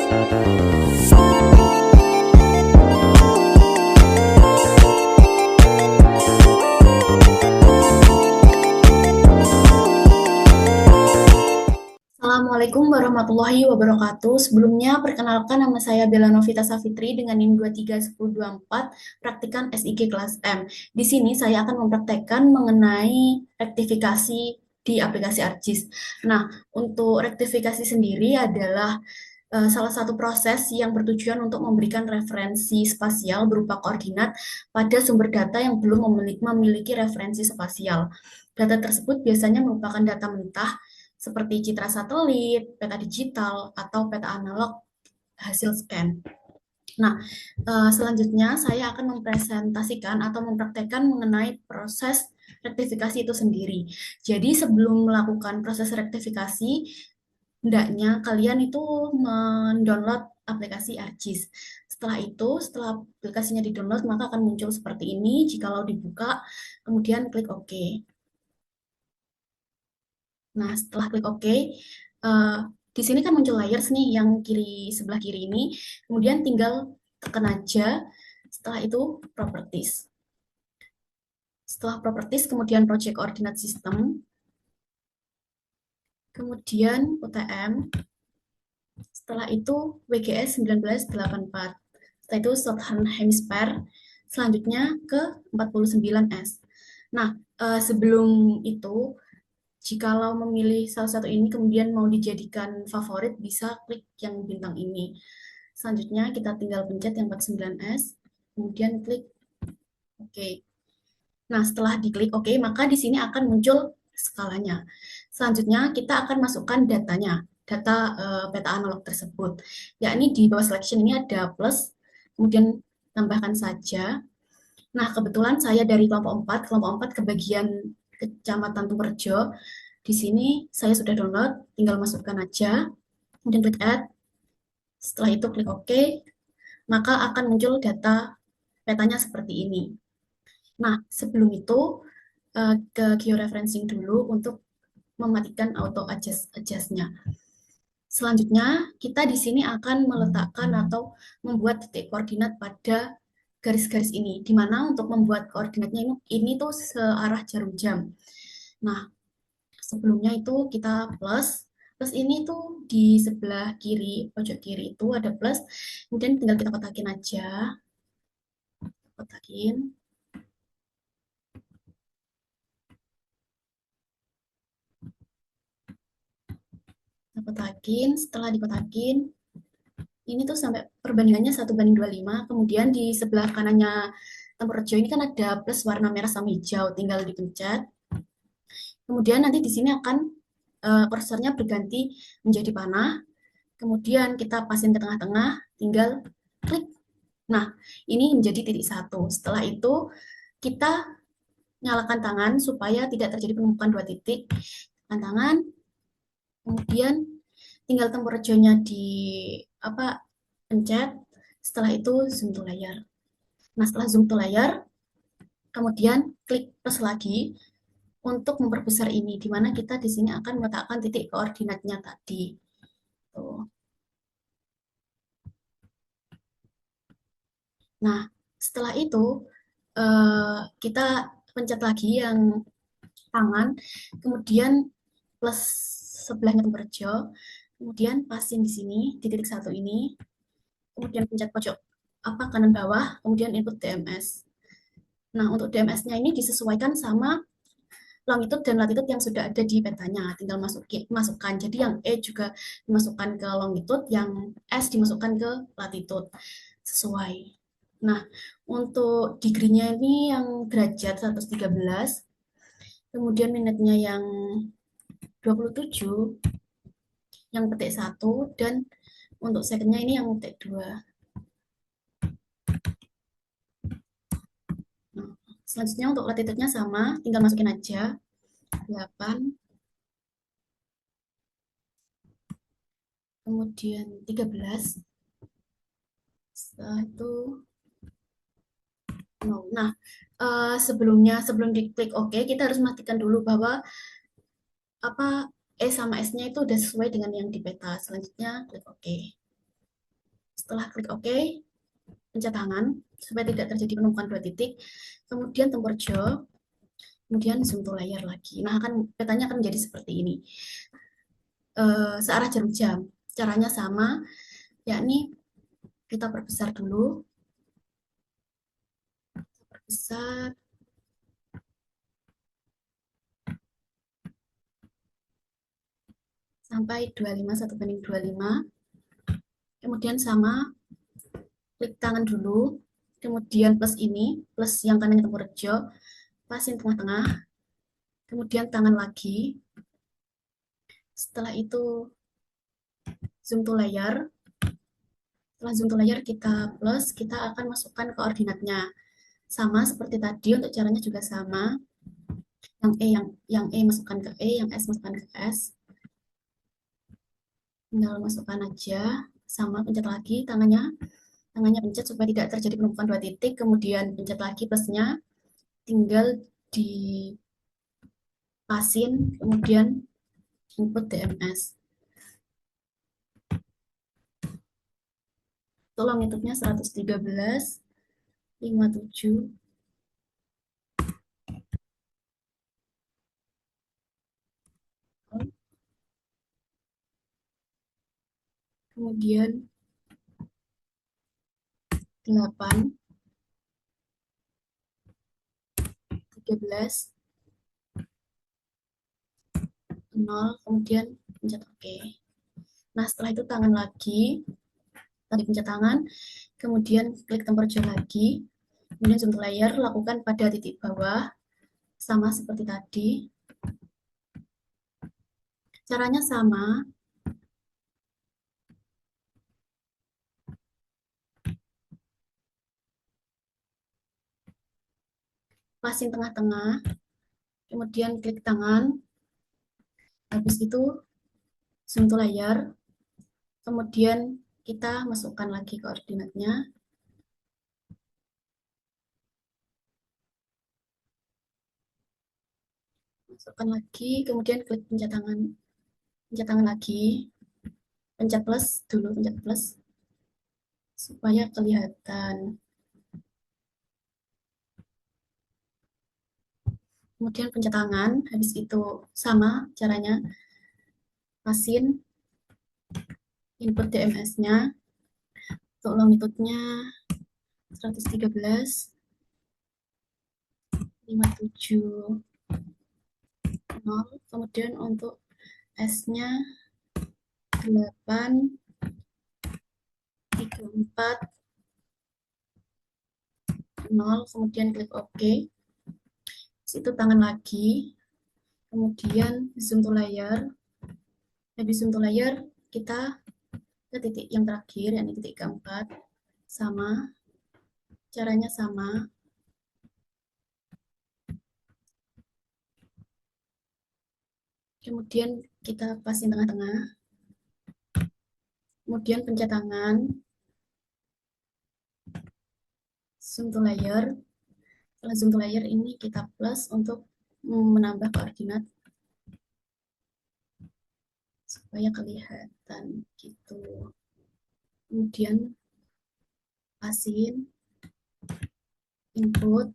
Assalamualaikum warahmatullahi wabarakatuh. Sebelumnya, perkenalkan nama saya Bella Novita Safitri dengan NIM 231024, praktikan SIG kelas M. Di sini saya akan mempraktekkan mengenai rektifikasi di aplikasi ArcGIS. Nah, untuk rektifikasi sendiri adalah salah satu proses yang bertujuan untuk memberikan referensi spasial berupa koordinat pada sumber data yang belum memiliki referensi spasial. Data tersebut biasanya merupakan data mentah seperti citra satelit, peta digital, atau peta analog hasil scan. Nah, selanjutnya saya akan mempresentasikan atau mempraktekkan mengenai proses rektifikasi itu sendiri. Jadi sebelum melakukan proses rektifikasi, hendaknya kalian itu mendownload aplikasi ArcGIS. Setelah aplikasinya di-download, maka akan muncul seperti ini. Jikalau dibuka, kemudian klik OK. Nah, setelah klik OK, di sini kan muncul layers nih yang sebelah kiri ini. Kemudian tinggal tekan aja. Setelah itu properties. Setelah properties, kemudian project coordinate system. Kemudian UTM. Setelah itu WGS 1984. Setelah itu Southern Hemisphere. Selanjutnya ke 49S. Nah, sebelum itu, jikalau memilih salah satu ini kemudian mau dijadikan favorit, bisa klik yang bintang ini. Selanjutnya kita tinggal pencet yang 49S, kemudian klik OK. Nah, setelah diklik OK, maka di sini akan muncul skalanya. Selanjutnya kita akan masukkan datanya, data peta analog tersebut. Yakni di bawah selection ini ada plus, kemudian tambahkan saja. Nah, kebetulan saya dari kelompok 4 ke bagian Kecamatan Tumberjo. Di sini saya sudah download, tinggal masukkan aja, kemudian klik add. Setelah itu klik OK, maka akan muncul data petanya seperti ini. Nah, sebelum itu ke georeferencing dulu untuk mematikan auto adjust-nya. Selanjutnya, kita di sini akan meletakkan atau membuat titik koordinat pada garis-garis ini, di mana untuk membuat koordinatnya ini tuh searah jarum jam. Nah, sebelumnya itu kita plus, plus ini tuh di sebelah kiri, pojok kiri itu ada plus, kemudian tinggal kita kotakin aja, kotakin. Kita kotakin, setelah dikotakin, ini tuh sampai perbandingannya 1:25, kemudian di sebelah kanannya Tempurjo ini kan ada plus warna merah sama hijau, tinggal dipencet. Kemudian nanti di sini akan kursornya berganti menjadi panah. Kemudian kita pasin ke tengah-tengah, tinggal klik. Nah, ini menjadi titik 1. Setelah itu kita nyalakan tangan supaya tidak terjadi penumpukan 2 titik. Nyalakan tangan, kemudian tinggal Tempurjonya di pencet. Setelah itu zoom to layar. Nah, setelah zoom to layar, kemudian klik plus lagi untuk memperbesar ini, di mana kita di sini akan meletakkan titik koordinatnya tadi. Tuh. Nah, setelah itu kita pencet lagi yang tangan, kemudian plus sebelahnya Tempurjo, kemudian pasin di sini di titik 1 ini, kemudian pencet pojok kanan bawah, kemudian input DMS. Nah, untuk DMS-nya ini disesuaikan sama longitude dan latitude yang sudah ada di petanya, tinggal masukkan. Jadi yang E juga dimasukkan ke longitude, yang S dimasukkan ke latitude, sesuai. Nah, untuk degree-nya ini yang derajat 113, kemudian menitnya yang 27, yang petik 1, dan untuk second-nya ini yang petik 2. Nah, selanjutnya untuk latitude-nya sama, tinggal masukin aja 8, kemudian 13, setelah itu no. Nah, sebelum diklik OK, kita harus memastikan dulu bahwa E sama S-nya itu udah sesuai dengan yang di peta. Selanjutnya klik OK. Setelah klik OK, pencet tangan supaya tidak terjadi penumpukan 2 titik, kemudian tempur jauh, kemudian zoom to layar lagi. Nah, petanya akan menjadi seperti ini. Searah jarum jam. Caranya sama, yakni kita perbesar dulu. Perbesar. Sampai 25, 1:25. Kemudian sama, klik tangan dulu. Kemudian plus ini, plus yang kanannya tempur rejo. Pasin tengah-tengah. Kemudian tangan lagi. Setelah itu zoom to layar. Setelah zoom to layar kita plus, kita akan masukkan koordinatnya. Sama seperti tadi, untuk caranya juga sama. Yang E masukkan ke E, yang S masukkan ke S. Tinggal masukkan aja, sama pencet lagi tangannya pencet supaya tidak terjadi penumpukan 2 titik, kemudian pencet lagi plusnya, tinggal dipasin, kemudian input DMS. Tolong YouTube-nya 113.57. Kemudian 8, 13, 0, kemudian pencet OK. Nah, setelah itu tangan lagi, tadi pencet tangan, kemudian klik tempur jauh lagi, kemudian zoom to layar, lakukan pada titik bawah, sama seperti tadi. Caranya sama. Pasin tengah-tengah, kemudian klik tangan, habis itu zoom to layar, kemudian kita masukkan lagi koordinatnya, masukkan lagi, kemudian klik pencet tangan lagi, pencet plus dulu, pencet plus supaya kelihatan. Kemudian pencet tangan, habis itu sama caranya, pasin input DMS-nya, untuk longitudenya 113, 57, 0, kemudian untuk S-nya 8, 34, 0, kemudian klik OK. Itu tangan lagi, kemudian zoom to layar. Habis zoom to layar, kita ke titik yang terakhir, yakni titik keempat. Sama, caranya sama. Kemudian kita pasin tengah-tengah. Kemudian pencet tangan, zoom to layar. Setelah zoom to layar ini kita plus untuk menambah koordinat supaya kelihatan gitu. Kemudian pasin input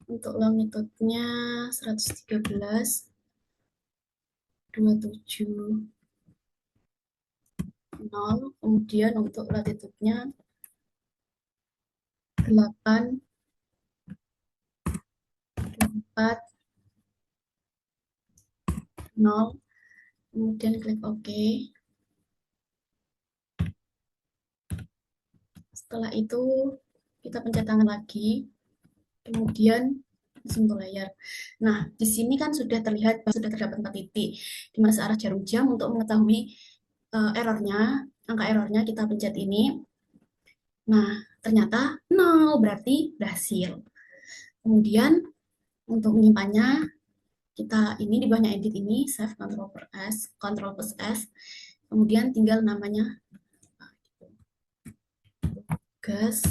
untuk longitudenya 113, 27, 0, kemudian untuk latitudenya 8, 4, 0, kemudian klik OK. Setelah itu kita pencet tangan lagi, kemudian zoom to layar. Nah, di sini kan sudah terlihat sudah terdapat 4 titik di mana searah jarum jam. Untuk mengetahui errornya, angka errornya kita pencet ini. Nah, ternyata 0, berarti berhasil. Kemudian untuk menyimpannya, kita ini di bawahnya edit ini save Ctrl plus S, kemudian tinggal namanya tugas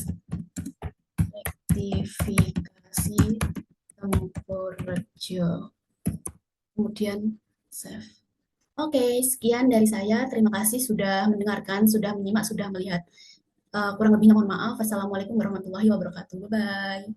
rektifikasi tempur rejo, kemudian save. Oke, sekian dari saya. Terima kasih sudah mendengarkan, sudah menyimak, sudah melihat. Kurang lebihnya mohon maaf. Wassalamualaikum warahmatullahi wabarakatuh. Bye-bye.